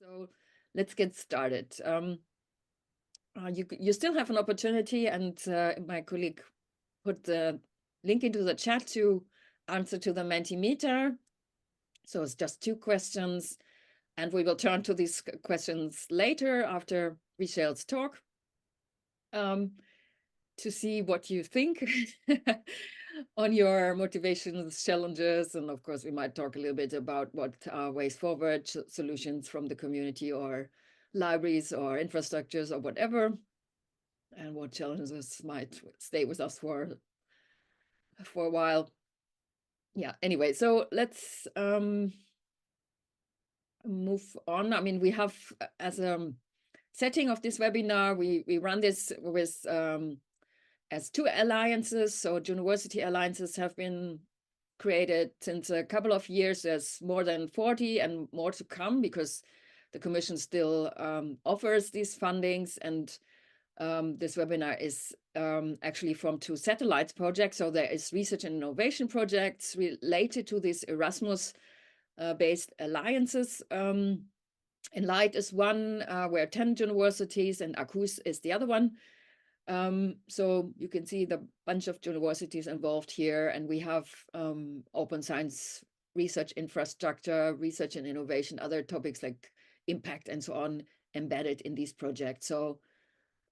So let's get started. You still have an opportunity, and my colleague put the link into the chat to answer to the Mentimeter. So it's just 2 questions, and we will turn to these questions later after Michelle's talk to see what you think on your motivations, challenges, and of course we might talk a little bit about what are ways forward, solutions from the community or libraries or infrastructures or whatever, and what challenges might stay with us for a while. Yeah, anyway, so let's move on. I mean, we have as a setting of this webinar, we run this with as 2 alliances. So university alliances have been created since a couple of years. There's more than 40 and more to come because the Commission still offers these fundings. And this webinar is actually from 2 satellites projects. So there is research and innovation projects related to these Erasmus-based alliances. ENLIGHT is one where 10 universities, and Arqus is the other one. So you can see the bunch of universities involved here, and we have open science research infrastructure, research and innovation, other topics like impact and so on embedded in these projects. So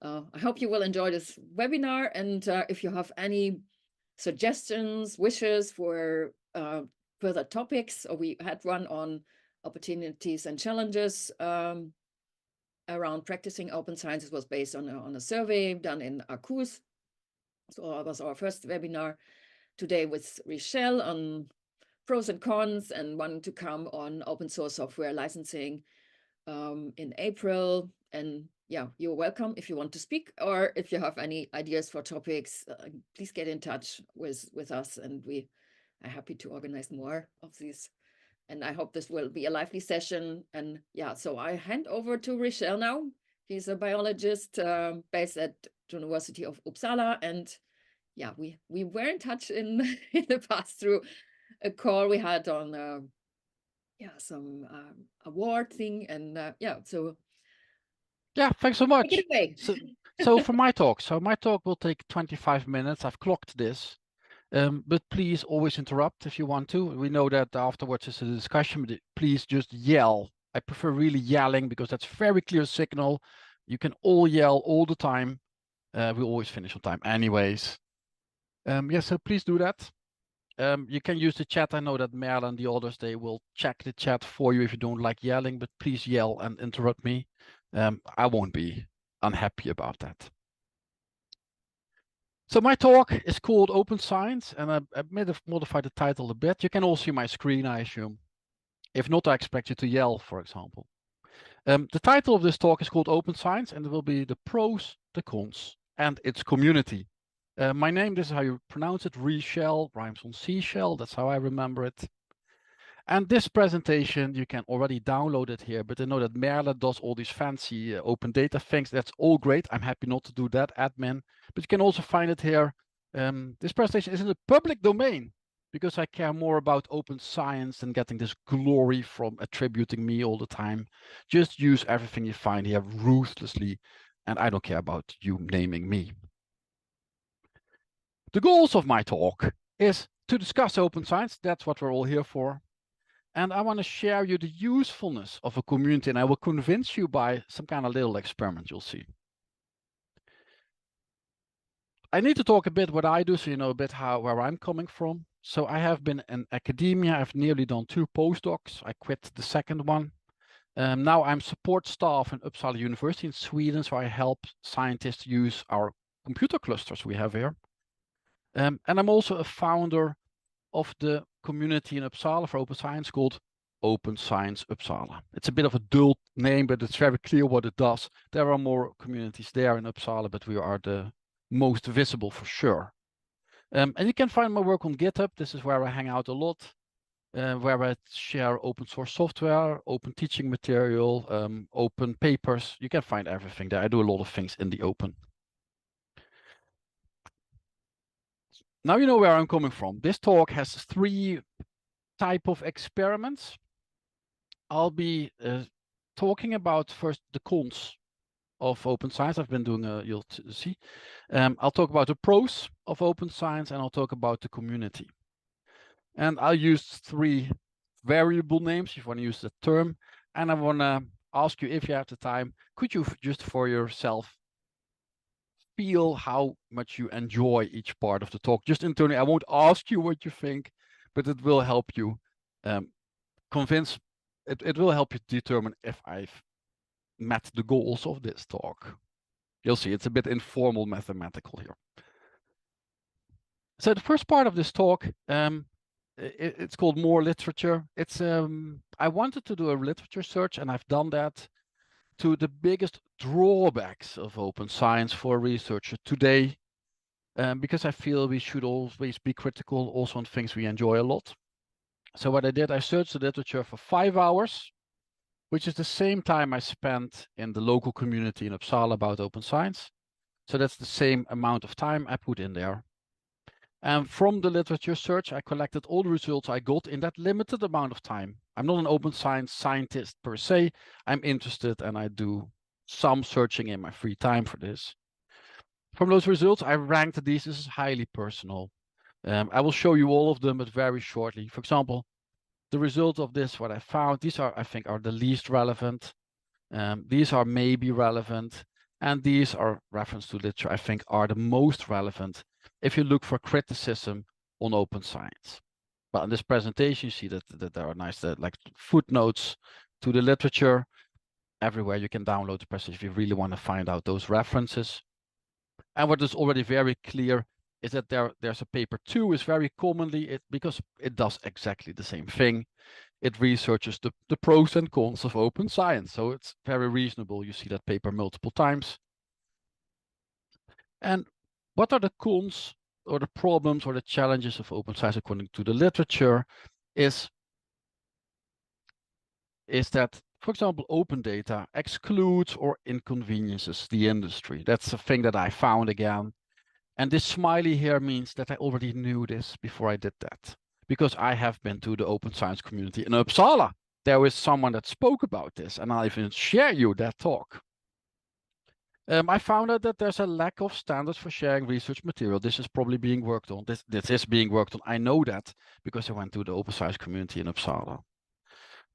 I hope you will enjoy this webinar, and if you have any suggestions, wishes for further topics, or we had one on opportunities and challenges around practicing open science. It was based on a survey done in Arqus. So it was our first webinar today with Michelle on pros and cons, and one to come on open source software licensing in April. And yeah, you're welcome if you want to speak, or if you have any ideas for topics, please get in touch with us, and we are happy to organize more of these. And I hope this will be a lively session. And yeah, so I hand over to Michelle now. He's a biologist based at University of Uppsala. And yeah, we were in touch in the past through a call we had on some award thing. And yeah, so yeah, thanks so much. take it away. So for my talk, will take 25 minutes. I've clocked this. But please always interrupt if you want to. We know that afterwards is a discussion, but please just yell. I prefer really yelling because that's very clear signal. You can all yell all the time. We always finish on time anyways. Yeah, so please do that. You can use the chat. I know that Merle and the others, they will check the chat for you if you don't like yelling, but please yell and interrupt me. I won't be unhappy about that. So my talk is called Open Science, and I may have modified the title a bit. You can all see my screen, I assume. If not, I expect you to yell, for example. The title of this talk is called Open Science, and it will be the pros, the cons, and its community. My name, this is how you pronounce it, Reshell, rhymes on seashell, that's how I remember it. And this presentation, you can already download it here, but I know that Merle does all these fancy open data things. That's all great. I'm happy not to do that, admin, but you can also find it here. This presentation is in the public domain because I care more about open science than getting this glory from attributing me all the time. Just use everything you find here ruthlessly, and I don't care about you naming me. The goals of my talk is to discuss open science. That's what we're all here for. And I want to share you the usefulness of a community, and I will convince you by some kind of little experiment you'll see. I need to talk a bit what I do, so you know a bit where I'm coming from. So I have been in academia. I've nearly done 2 postdocs. I quit the second one. Now I'm support staff in Uppsala University in Sweden, so I help scientists use our computer clusters we have here. And I'm also a founder of the community in Uppsala for open science called Open Science Uppsala. It's a bit of a dull name, but it's very clear what it does. There are more communities there in Uppsala, but we are the most visible for sure. And you can find my work on GitHub. This is where I hang out a lot, where I share open source software, open teaching material, open papers. You can find everything there. I do a lot of things in the open. Now you know where I'm coming from. This talk has 3 type of experiments. I'll be talking about first the cons of open science. I've been doing you'll see. I'll talk about the pros of open science, and I'll talk about the community. And I'll use 3 variable names if you want to use the term. And I want to ask you, if you have the time, could you just for yourself feel how much you enjoy each part of the talk? Just internally, I won't ask you what you think, but it will help you convince, it will help you determine if I've met the goals of this talk. You'll see, it's a bit informal mathematical here. So the first part of this talk, it's called More Literature. It's I wanted to do a literature search, and I've done that, to the biggest drawbacks of open science for a researcher today, because I feel we should always be critical also on things we enjoy a lot. So what I did, I searched the literature for 5 hours, which is the same time I spent in the local community in Uppsala about open science. So that's the same amount of time I put in there. And from the literature search, I collected all the results I got in that limited amount of time. I'm not an open science scientist per se. I'm interested, and I do some searching in my free time for this. From those results, I ranked these. This is highly personal. I will show you all of them, but very shortly. For example, the result of this, what I found, these are, I think, are the least relevant. These are maybe relevant. And these are reference to literature, I think, are the most relevant if you look for criticism on open science. But in this presentation, you see that there are nice like footnotes to the literature. Everywhere you can download the presentation if you really want to find out those references. And what is already very clear is that there's a paper 2 is very commonly, because it does exactly the same thing. It researches the pros and cons of open science. So it's very reasonable. You see that paper multiple times. And what are the cons or the problems or the challenges of open science according to the literature is that, for example, open data excludes or inconveniences the industry. That's a thing that I found again. And this smiley here means that I already knew this before I did that, because I have been to the open science community in Uppsala. There is someone that spoke about this, and I'll even share you that talk. I found out that there's a lack of standards for sharing research material. This is probably being worked on. This is being worked on. I know that because I went to the open science community in Uppsala.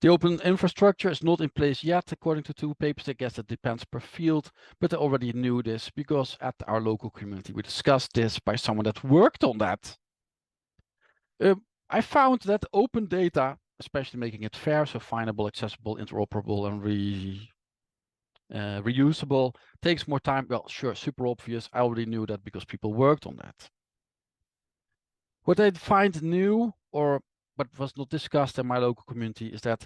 The open infrastructure is not in place yet, according to 2 papers. I guess it depends per field, but I already knew this because at our local community, we discussed this by someone that worked on that. I found that open data, especially making it fair, so findable, accessible, interoperable, and reusable, takes more time. Well, sure, super obvious. I already knew that because people worked on that. What I find new, or what was not discussed in my local community, is that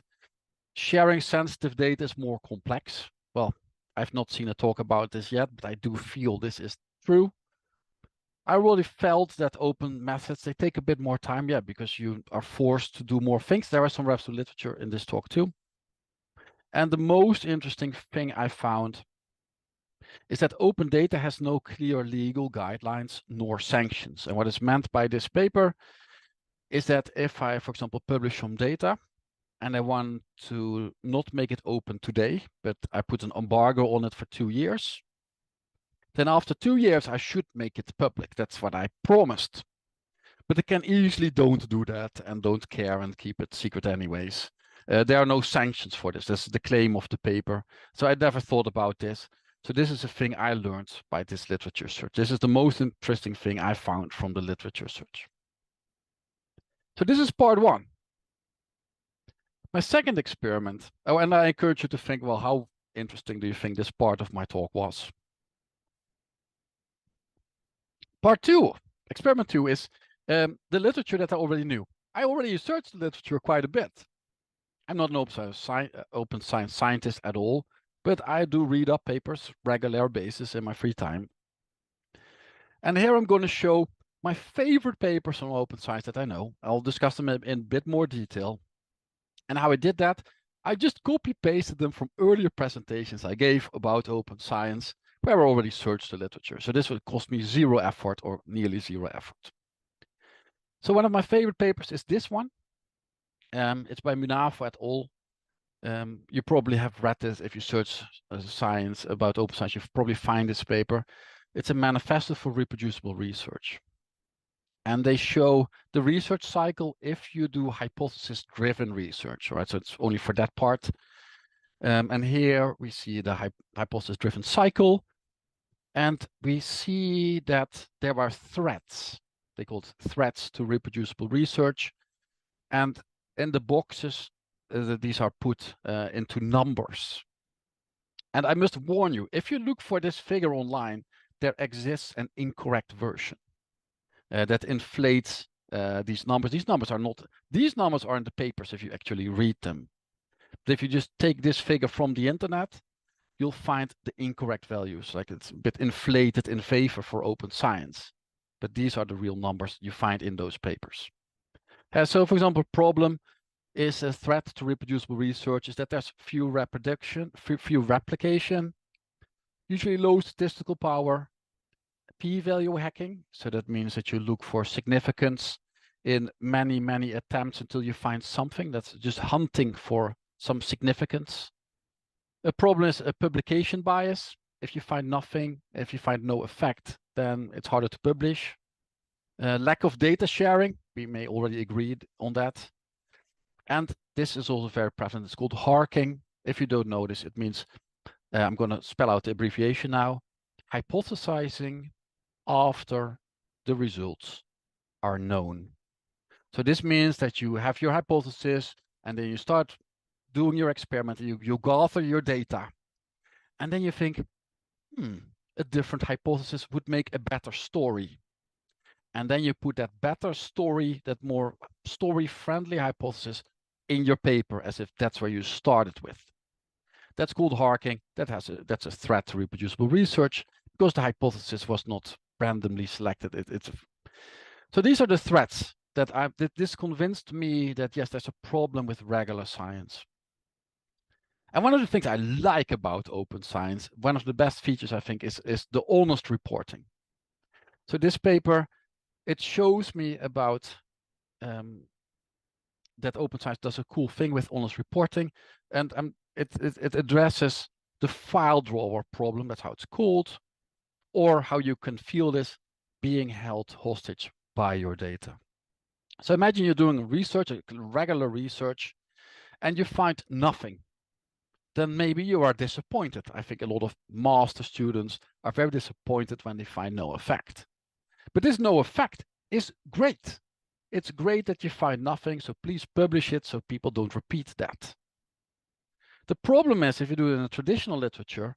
sharing sensitive data is more complex. Well, I've not seen a talk about this yet, but I do feel this is true. I really felt that open methods, they take a bit more time, yeah, because you are forced to do more things. There are some references to literature in this talk too. And the most interesting thing I found is that open data has no clear legal guidelines nor sanctions. And what is meant by this paper is that if I, for example, publish some data and I want to not make it open today, but I put an embargo on it for 2 years, then after 2 years, I should make it public. That's what I promised. But I can easily don't do that and don't care and keep it secret anyways. There are no sanctions for this. That's the claim of the paper. So I never thought about this. So this is a thing I learned by this literature search. This is the most interesting thing I found from the literature search. So this is part 1. My second experiment, oh, and I encourage you to think, well, how interesting do you think this part of my talk was? Part 2, experiment 2, is the literature that I already knew. I already searched the literature quite a bit. I'm not an open science scientist at all, but I do read up papers regular basis in my free time. And here I'm going to show my favorite papers on open science that I know. I'll discuss them in a bit more detail. And how I did that, I just copy pasted them from earlier presentations I gave about open science, where I already searched the literature. So this will cost me 0 effort, or nearly 0 effort. So one of my favorite papers is this one. It's by Munafo et al. You probably have read this if you search science about open science. You've probably find this paper. It's a manifesto for reproducible research. And they show the research cycle if you do hypothesis-driven research, right? So it's only for that part. And here we see the hypothesis-driven cycle. And we see that there are threats. They call it threats to reproducible research. And in the boxes, these are put into numbers. And I must warn you, if you look for this figure online, there exists an incorrect version that inflates these numbers. These numbers are in the papers if you actually read them. But if you just take this figure from the internet, you'll find the incorrect values, like it's a bit inflated in favor for open science. But these are the real numbers you find in those papers. So for example, problem is a threat to reproducible research is that there's few replication, usually low statistical power, p-value hacking. So that means that you look for significance in many, many attempts until you find something. That's just hunting for some significance. A problem is a publication bias. If you find nothing, if you find no effect, then it's harder to publish. Lack of data sharing, we may already agree on that. And this is also very prevalent. It's called harking. If you don't know this, it means, I'm going to spell out the abbreviation now, hypothesizing after the results are known. So this means that you have your hypothesis and then you start doing your experiment, you gather your data, and then you think, a different hypothesis would make a better story. And then you put that better story, that more story-friendly hypothesis in your paper as if that's where you started with. That's called harking. That's a threat to reproducible research because the hypothesis was not randomly selected. So these are the threats that this convinced me that yes, there's a problem with regular science. And one of the things I like about open science, one of the best features I think is the honest reporting. So this paper, it shows me about that open science does a cool thing with honest reporting, and it addresses the file drawer problem, that's how it's called, or how you can feel this being held hostage by your data. So imagine you're doing research, regular research, and you find nothing. Then maybe you are disappointed. I think a lot of master students are very disappointed when they find no effect. But this no effect is great. It's great that you find nothing, so please publish it so people don't repeat that. The problem is, if you do it in a traditional literature,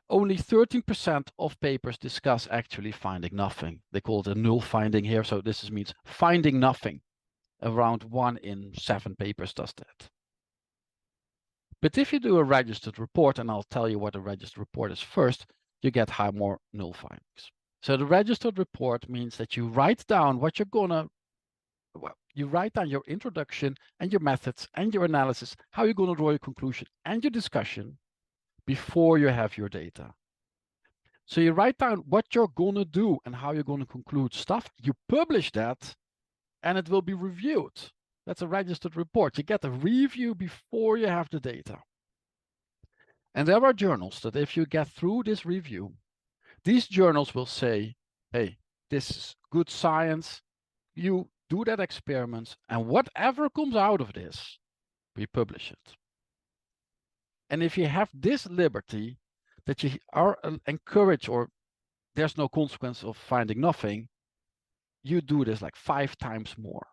only 13% of papers discuss actually finding nothing. They call it a null finding here, so this means finding nothing. Around 1 in 7 papers does that. But if you do a registered report, and I'll tell you what a registered report is first, you get more null findings. So the registered report means that you write down what you're gonna, you write down your introduction and your methods and your analysis, how you're gonna draw your conclusion and your discussion before you have your data. So you write down what you're gonna do and how you're gonna conclude stuff, you publish that, and it will be reviewed. That's a registered report. You get a review before you have the data. And there are journals that if you get through this review, these journals will say, hey, this is good science. You do that experiment, and whatever comes out of this, we publish it. And if you have this liberty that you are encouraged, or there's no consequence of finding nothing, you do this like 5 times more.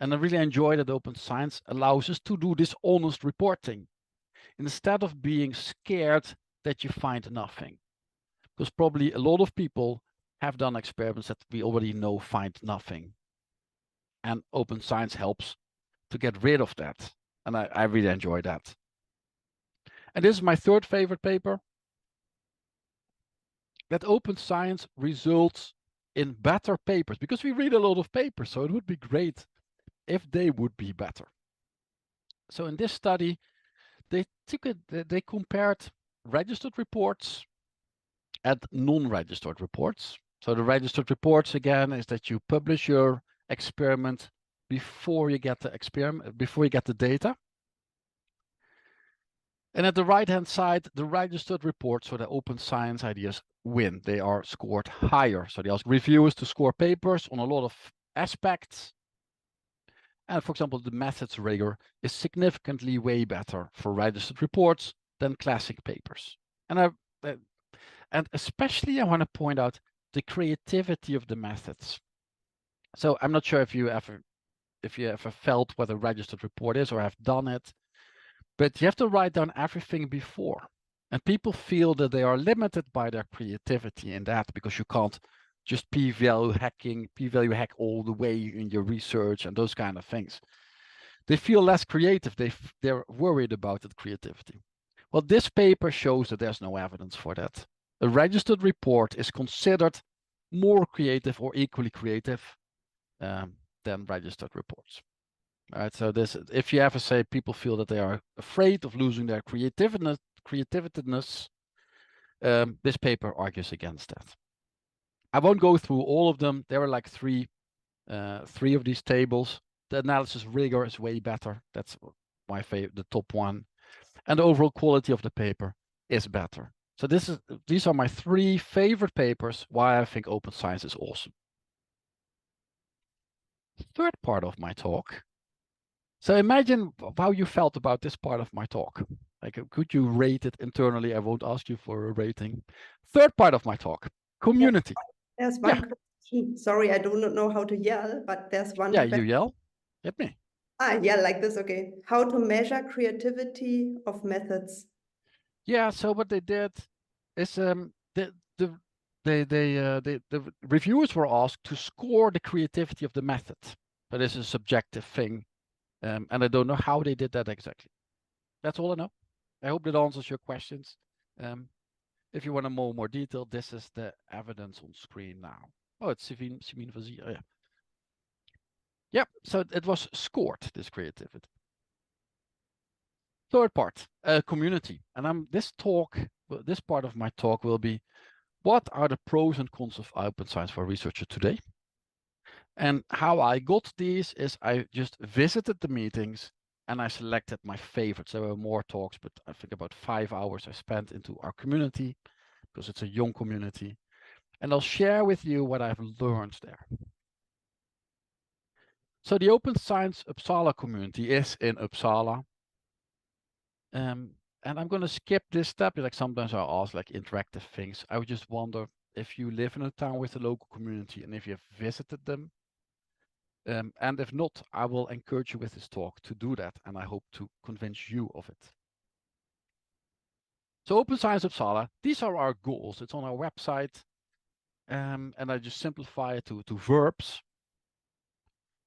And I really enjoy that open science allows us to do this honest reporting instead of being scared that you find nothing. Because probably a lot of people have done experiments that we already know find nothing. And open science helps to get rid of that. And I really enjoy that. And this is my third favorite paper. That open science results in better papers, because we read a lot of papers, so it would be great if they would be better. So in this study, they compared registered reports and non-registered reports. So the registered reports, again, is that you publish your experiment before you get the data. And at the right-hand side, the registered reports, so the open science ideas win. They are scored higher. So they ask reviewers to score papers on a lot of aspects. And for example, the methods rigor is significantly way better for registered reports than classic papers. And especially I want to point out the creativity of the methods. So I'm not sure if you ever felt what a registered report is or have done it, but you have to write down everything before. And people feel that they are limited by their creativity in that, because you can't just p-value hack all the way in your research and those kind of things. They feel less creative. They're worried about that creativity. Well, this paper shows that there's no evidence for that. A registered report is considered more creative or equally creative than registered reports. All right, so if you ever say people feel that they are afraid of losing their creativeness, this paper argues against that. I won't go through all of them. There are like three of these tables. The analysis rigor is way better. That's my favorite, the top one. And the overall quality of the paper is better. So these are my 3 favorite papers why I think open science is awesome. Third part of my talk. So imagine how you felt about this part of my talk. Like, could you rate it internally? I won't ask you for a rating. Third part of my talk, community. There's one question. Sorry, I do not know how to yell, but there's one Yeah, question. you yell. Hit me. Yeah, like this. Okay. How to measure creativity of methods? Yeah. So what they did is the reviewers were asked to score the creativity of the method. But this is a subjective thing, and I don't know how they did that exactly. That's all I know. I hope that answers your questions. If you want to know more detail, this is the evidence on screen now. Oh, it's Simine Vazier. Oh, yeah. Yep. So it was scored, this creativity. Third part, community. And this part of my talk will be, what are the pros and cons of open science for a researcher today? And how I got these is I just visited the meetings and I selected my favorites. There were more talks, but I think about 5 hours I spent into our community, because it's a young community. And I'll share with you what I've learned there. So the Open Science Uppsala community is in Uppsala. And I'm going to skip this step. Like sometimes I ask like interactive things. I would just wonder if you live in a town with a local community and if you have visited them. And if not, I will encourage you with this talk to do that. And I hope to convince you of it. So Open Science Uppsala, these are our goals. It's on our website. And I just simplify it to verbs.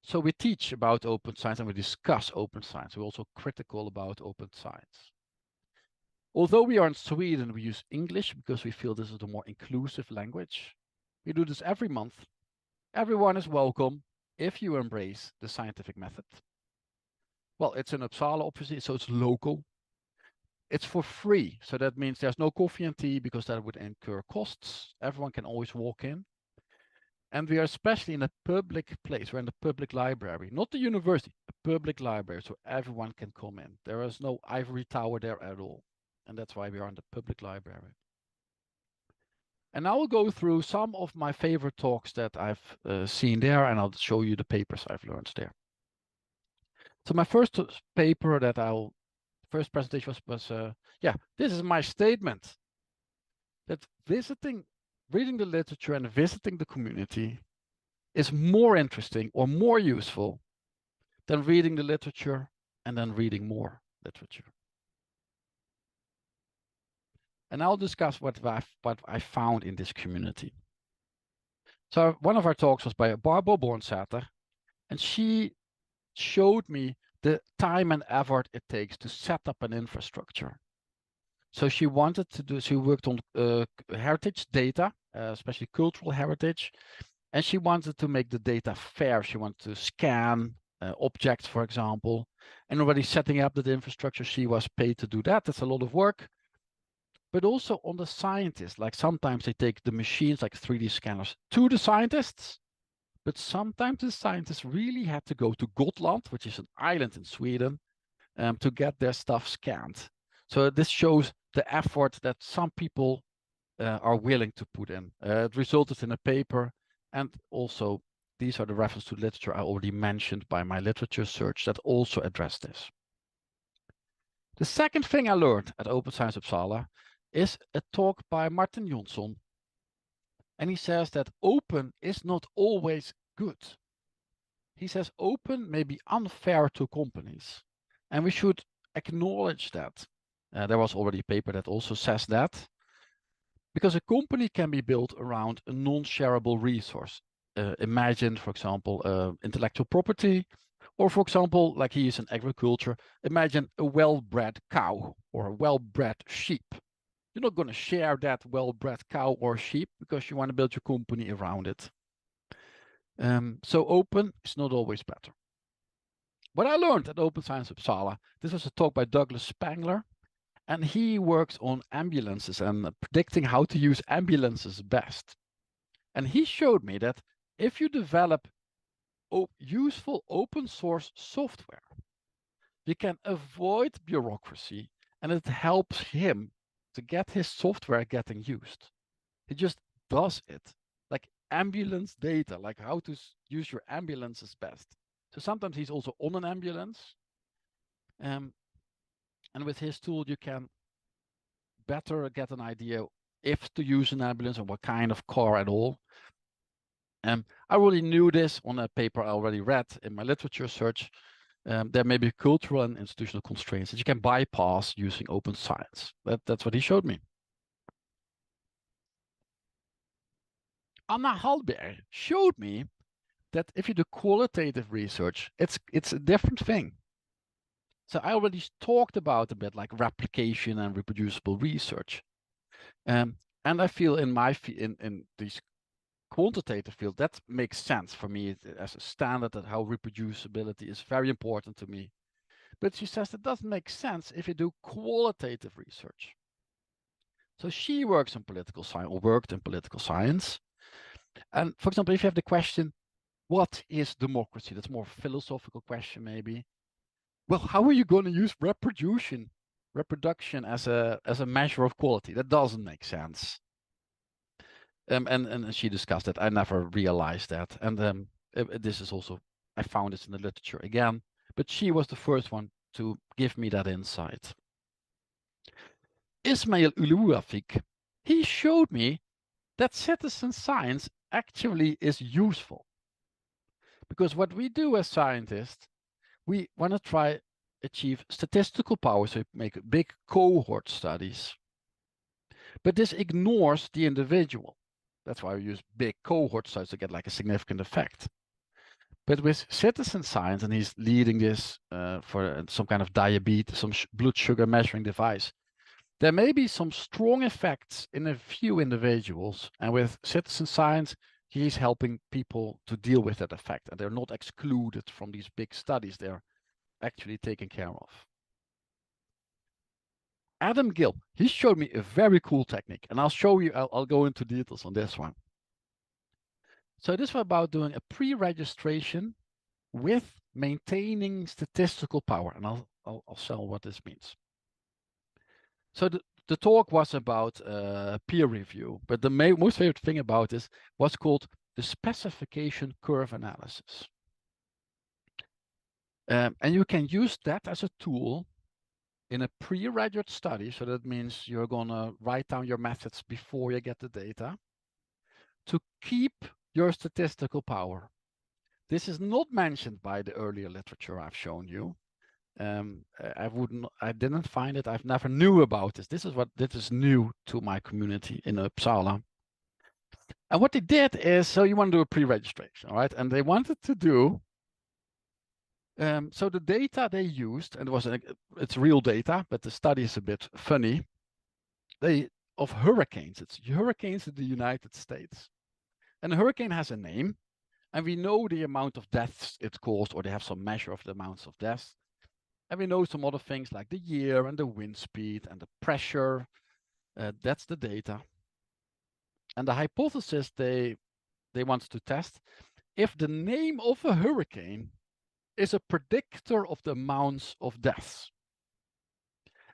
So we teach about open science and we discuss open science. We're also critical about open science. Although we are in Sweden, we use English because we feel this is the more inclusive language. We do this every month. Everyone is welcome if you embrace the scientific method. Well, it's in Uppsala, obviously, so it's local. It's for free, so that means there's no coffee and tea because that would incur costs. Everyone can always walk in. And we are especially in a public place. We're in the public library, not the university, a public library, so everyone can come in. There is no ivory tower there at all. And that's why we are in the public library. And I will go through some of my favorite talks that I've seen there, and I'll show you the papers I've learned there. So my first paper that first presentation was this is my statement. That reading the literature and visiting the community is more interesting or more useful than reading the literature and then reading more literature. And I'll discuss what I found in this community. So one of our talks was by Barbara Bornsater, and she showed me the time and effort it takes to set up an infrastructure. So she worked on heritage data, especially cultural heritage, and she wanted to make the data fair. She wanted to scan objects, for example, and already setting up that infrastructure, she was paid to do that. That's a lot of work. But also on the scientists, like sometimes they take the machines, like 3D scanners, to the scientists. But sometimes the scientists really had to go to Gotland, which is an island in Sweden, to get their stuff scanned. So this shows the effort that some people are willing to put in. It resulted in a paper, and also these are the references to literature I already mentioned by my literature search that also address this. The second thing I learned at Open Science Uppsala is a talk by Martin Jonsson. And he says that open is not always good. He says open may be unfair to companies, and we should acknowledge that. There was already a paper that also says that, because a company can be built around a non-shareable resource. Imagine, for example, intellectual property, or for example, like he is in agriculture, imagine a well-bred cow or a well-bred sheep. You're not going to share that well-bred cow or sheep because you want to build your company around it. So open is not always better. What I learned at Open Science Uppsala, this was a talk by Douglas Spangler, and he works on ambulances and predicting how to use ambulances best. And he showed me that if you develop useful open source software, you can avoid bureaucracy, and it helps him to get his software getting used. He just does it, like ambulance data, like how to use your ambulances best. So sometimes he's also on an ambulance, and with his tool you can better get an idea if to use an ambulance and what kind of car at all. I already knew this on a paper I already read in my literature search. There may be cultural and institutional constraints that you can bypass using open science. That's what he showed me. Anna Hallberg showed me that if you do qualitative research, it's a different thing. So I already talked about a bit like replication and reproducible research. And I feel in my in these quantitative field, that makes sense for me as a standard, that how reproducibility is very important to me. But she says that doesn't make sense if you do qualitative research. So she works in political science, or worked in political science. And for example, if you have the question, what is democracy? That's more a philosophical question, maybe. Well, how are you going to use reproduction as a measure of quality? That doesn't make sense. And she discussed that. I never realized that. And this is also, I found this in the literature again, but she was the first one to give me that insight. Ismail Uluafik, he showed me that citizen science actually is useful. Because what we do as scientists, we want to try achieve statistical power, so make big cohort studies. But this ignores the individual. That's why we use big cohort studies to get like a significant effect. But with citizen science, and he's leading this for some kind of diabetes, some blood sugar measuring device, there may be some strong effects in a few individuals. And with citizen science, he's helping people to deal with that effect. And they're not excluded from these big studies. They're actually taken care of. Adam Gill, he showed me a very cool technique, and I'll show you, I'll go into details on this one. So this was about doing a pre-registration with maintaining statistical power, and I'll show what this means. So the talk was about peer review, but the most favorite thing about this was called the specification curve analysis. And you can use that as a tool in a pre-registered study. So that means you're going to write down your methods before you get the data to keep your statistical power. This is not mentioned by the earlier literature I've shown you. I didn't find it. I've never knew about this. This is new to my community in Uppsala. And what they did is, so you want to do a pre-registration, all right? And they wanted to do, so the data they used, and it's real data, but the study is a bit funny. Of hurricanes, it's hurricanes in the United States. And a hurricane has a name, and we know the amount of deaths it caused, or they have some measure of the amounts of deaths. And we know some other things like the year and the wind speed and the pressure. That's the data. And the hypothesis they wanted to test, if the name of a hurricane is a predictor of the amounts of deaths.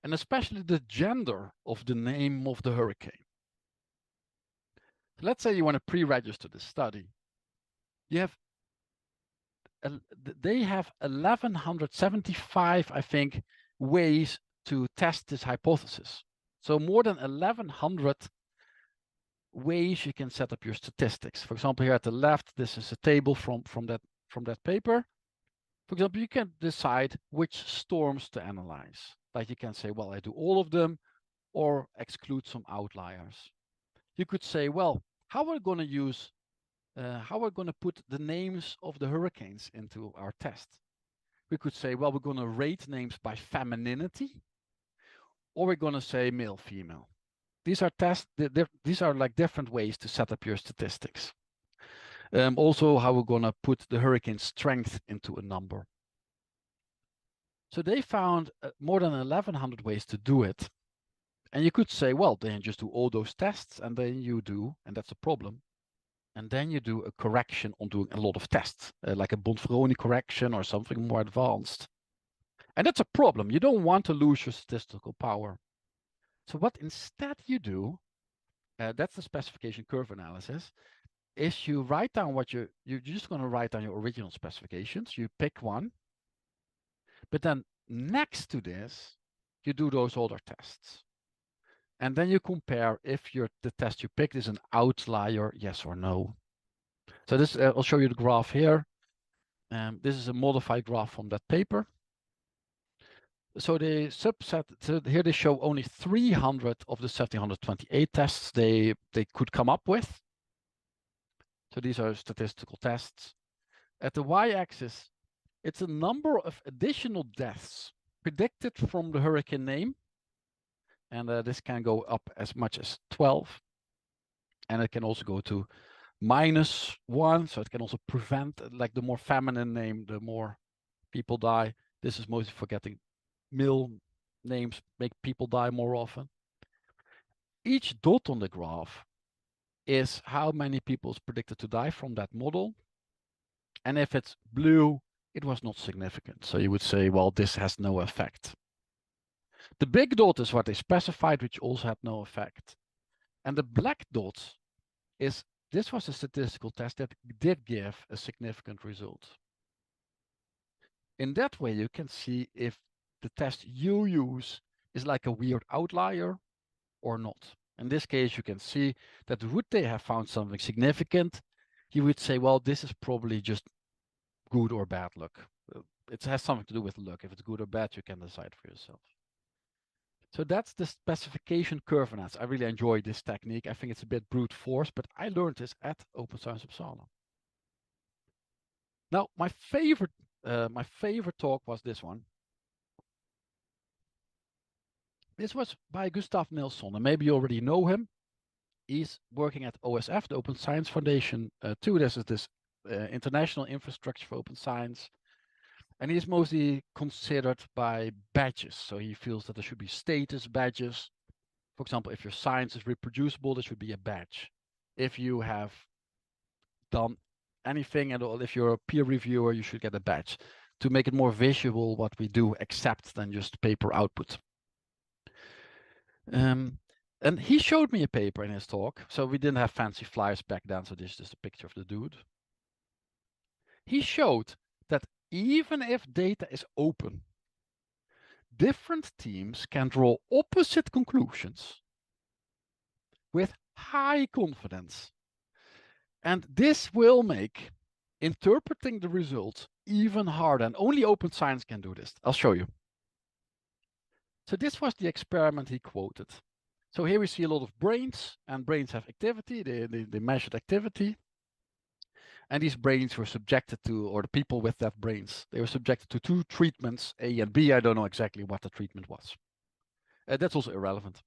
and especially the gender of the name of the hurricane. So let's say you want to pre-register this study. You have they have 1175, I think, ways to test this hypothesis. So more than 1100 ways you can set up your statistics. For example, here at the left, this is a table from that paper. For example, you can decide which storms to analyze. Like you can say, well, I do all of them, or exclude some outliers. You could say, well, how are we going to use, how are we going to put the names of the hurricanes into our test? We could say, well, we're going to rate names by femininity, or we're going to say male, female. These are these are like different ways to set up your statistics. Also, how we're going to put the hurricane strength into a number. So they found more than 1100 ways to do it. And you could say, well, then you just do all those tests, and then you do, and that's a problem. And then you do a correction on doing a lot of tests, like a Bonferroni correction or something more advanced. And that's a problem. You don't want to lose your statistical power. So what instead you do, that's the specification curve analysis, is you write down what you're just going to write down your original specifications. You pick one, but then next to this, you do those other tests. And then you compare if the test you picked is an outlier, yes or no. So this, I'll show you the graph here. This is a modified graph from that paper. So the subset, so here they show only 300 of the 728 tests they could come up with. So these are statistical tests. At the y-axis, it's a number of additional deaths predicted from the hurricane name. And this can go up as much as 12. And it can also go to -1. So it can also prevent, like the more feminine name, the more people die. This is mostly for getting male names make people die more often. Each dot on the graph is how many people is predicted to die from that model. And if it's blue, it was not significant. So you would say, well, this has no effect. The big dot is what they specified, which also had no effect. And the black dots is, this was a statistical test that did give a significant result. In that way, you can see if the test you use is like a weird outlier or not. In this case, you can see that would they have found something significant, you would say, well, this is probably just good or bad luck. It has something to do with luck. If it's good or bad, you can decide for yourself. So that's the specification curve analysis. I really enjoy this technique. I think it's a bit brute force, but I learned this at Open Science Uppsala. Now, my favorite talk was this one. This was by Gustav Nilsson, and maybe you already know him. He's working at OSF, the Open Science Foundation, too. This is this international infrastructure for open science. And he's mostly considered by badges. So he feels that there should be status badges. For example, if your science is reproducible, there should be a badge. If you have done anything, and if you're a peer reviewer, you should get a badge to make it more visual what we do, except than just paper output. And he showed me a paper in his talk. So we didn't have fancy flyers back then. So this is just a picture of the dude. He showed that even if data is open, different teams can draw opposite conclusions with high confidence. And this will make interpreting the results even harder. And only open science can do this. I'll show you. So this was the experiment he quoted. So here we see a lot of brains, and brains have activity. They measured activity. And these brains were subjected to, or the people with that brains, they were subjected to 2 treatments, A and B. I don't know exactly what the treatment was. That's also irrelevant.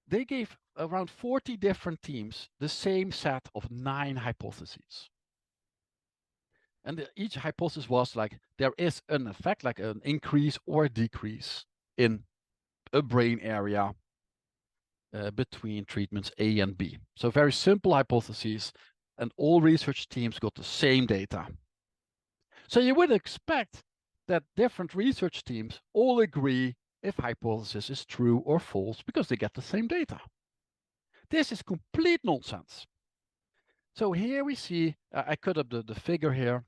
They gave around 40 different teams the same set of 9 hypotheses. And each hypothesis was like, there is an effect, like an increase or decrease in a brain area between treatments A and B. So very simple hypotheses, and all research teams got the same data. So you would expect that different research teams all agree if hypothesis is true or false because they get the same data. This is complete nonsense. So here we see, I cut up the figure here.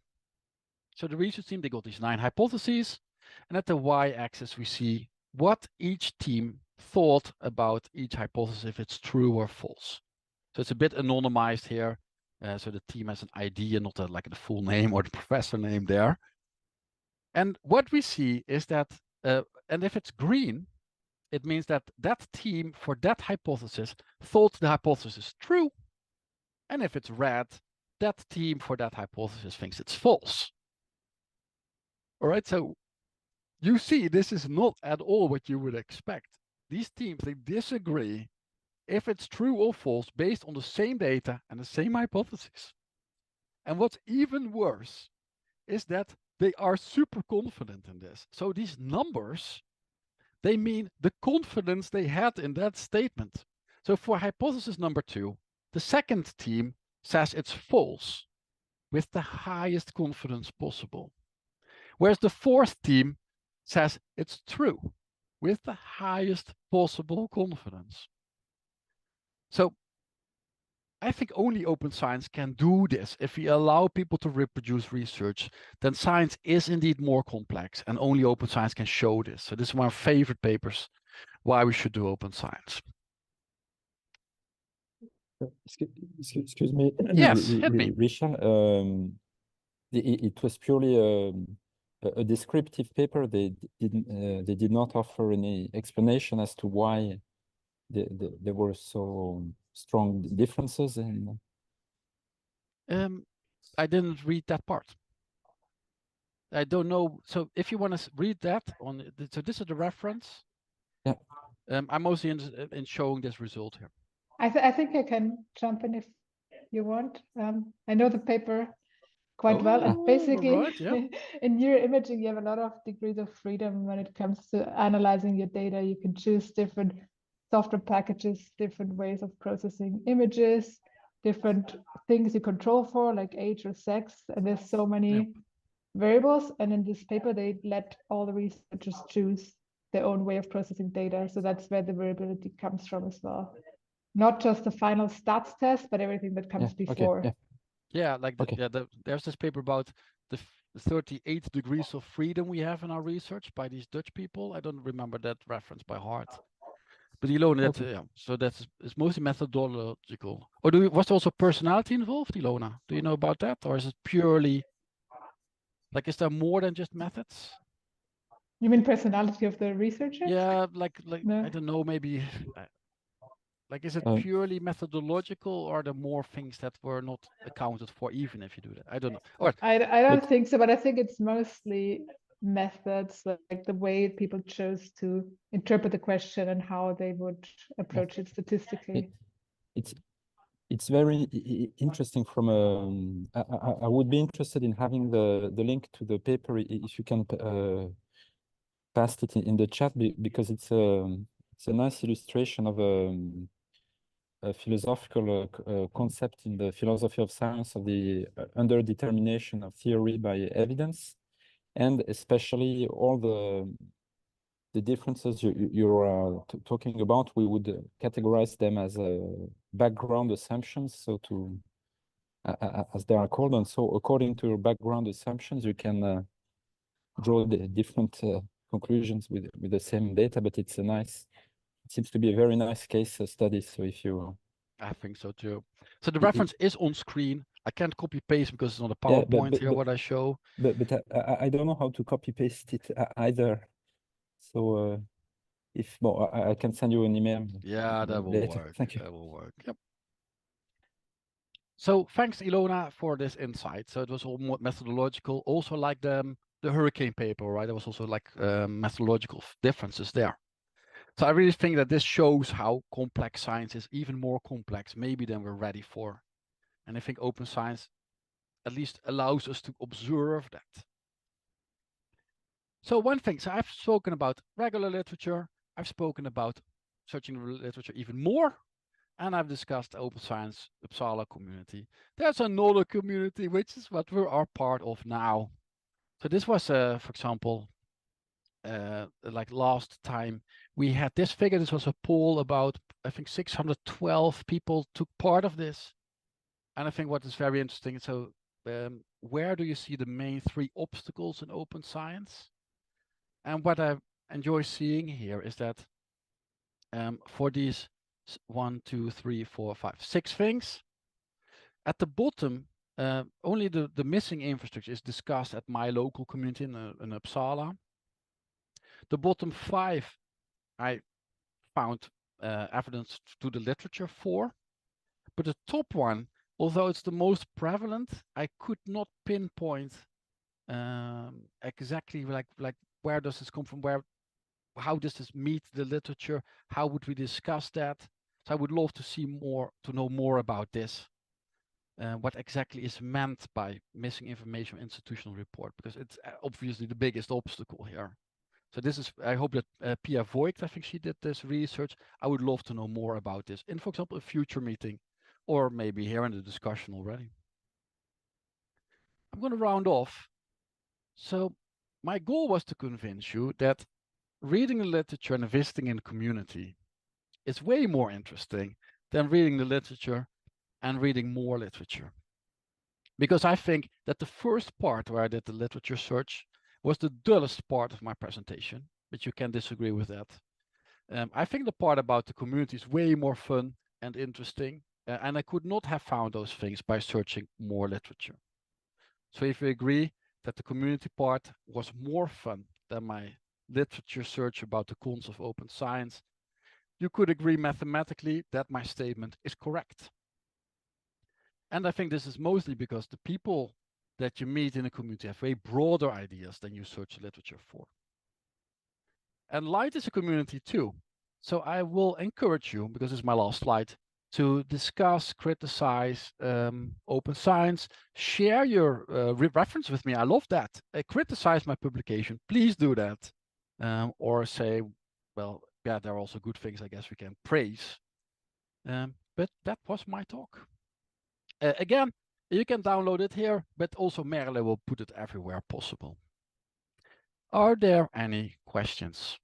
So the research team, they got these 9 hypotheses, and at the y-axis we see what each team thought about each hypothesis, if it's true or false. So it's a bit anonymized here. So the team has an ID and not like the full name or the professor name there. And what we see is that, and if it's green, it means that that team for that hypothesis thought the hypothesis is true. And if it's red, that team for that hypothesis thinks it's false. All right, so you see, this is not at all what you would expect. These teams, they disagree if it's true or false based on the same data and the same hypothesis. And what's even worse is that they are super confident in this. So these numbers, they mean the confidence they had in that statement. So for hypothesis number 2, the second team says it's false with the highest confidence possible. Whereas the fourth team says it's true with the highest possible confidence. So I think only open science can do this. If we allow people to reproduce research, then science is indeed more complex, and only open science can show this. So this is one of my favorite papers, why we should do open science. Excuse me. Yes, hit me. Richard, it was purely a descriptive paper. They did not offer any explanation as to why there were so strong differences in. I didn't read that part. I don't know. So if you want to read that on, so this is the reference. Yeah. I'm mostly in showing this result here. I think I can jump in if you want. I know the paper quite well, and basically right, yeah. in neuroimaging you have a lot of degrees of freedom when it comes to analyzing your data. You can choose different software packages, different ways of processing images, different things you control for, like age or sex, and there's so many variables. And in this paper they let all the researchers choose their own way of processing data, so that's where the variability comes from as well. Not just the final stats test, but everything that comes before. Okay, yeah, like there's this paper about the 38 degrees of freedom we have in our research by these Dutch people. I don't remember that reference by heart. But Ilona, so that's it's mostly methodological. Or was there also personality involved, Ilona? Do you know about that? Or is it purely, like, is there more than just methods? You mean personality of the researchers? Yeah, like No. I don't know, maybe. Like, is it purely methodological, or are there more things that were not accounted for, even if you do that? I don't know. All right. I don't think so, but I think it's mostly methods, like the way people chose to interpret the question and how they would approach it statistically. It's very interesting from I would be interested in having the link to the paper if you can pass it in the chat, because it's a nice illustration of a philosophical concept in the philosophy of science of the underdetermination of theory by evidence, and especially all the differences you're talking about. We would categorize them as background assumptions, so to as they are called. And so according to your background assumptions, you can draw the different conclusions with the same data. But it's it seems to be a very nice case study. So if you, I think so too. So the reference is on screen. I can't copy paste because it's not a PowerPoint here what I show. But I don't know how to copy paste it either. So if I can send you an email. Yeah, that will later. work. Thank you. That will work. Yep. So thanks, Ilona, for this insight. So it was all more methodological, also like the hurricane paper, right? There was also like methodological differences there. So I really think that this shows how complex science is, even more complex maybe than we're ready for. And I think open science at least allows us to observe that. So one thing, so I've spoken about regular literature, I've spoken about searching the literature even more, and I've discussed the open science Uppsala community. There's another community, which is what we are part of now. So So this was, for example, like last time we had this figure. This was a poll about, I think 612 people took part of this. And I think what is very interesting, so where do you see the main 3 obstacles in open science? And what I enjoy seeing here is that for these 1, 2, 3, 4, 5, 6 things, at the bottom, only the missing infrastructure is discussed at my local community in Uppsala. The bottom 5, I found evidence to the literature for, but the top one, although it's the most prevalent, I could not pinpoint exactly like where does this come from, how does this meet the literature, how would we discuss that? So I would love to see more, to know more about this. What exactly is meant by missing information institutional report, because it's obviously the biggest obstacle here. So this is, I hope that Pia Voigt, I think she did this research. I would love to know more about this in, for example, a future meeting, or maybe here in the discussion already. I'm going to round off. So my goal was to convince you that reading the literature and visiting in the community is way more interesting than reading the literature and reading more literature. Because I think that the first part where I did the literature search was the dullest part of my presentation, but you can disagree with that. I think the part about the community is way more fun and interesting, and I could not have found those things by searching more literature. So if you agree that the community part was more fun than my literature search about the cons of open science, you could agree mathematically that my statement is correct. And I think this is mostly because the people that you meet in a community have way broader ideas than you search literature for. And ENLIGHT is a community too. So I will encourage you, because it's my last slide, to discuss, criticize open science, share your reference with me. I love that. Criticize my publication, please do that. Or say, well, yeah, there are also good things I guess we can praise. But that was my talk. Again, you can download it here, but also Merle will put it everywhere possible. Are there any questions?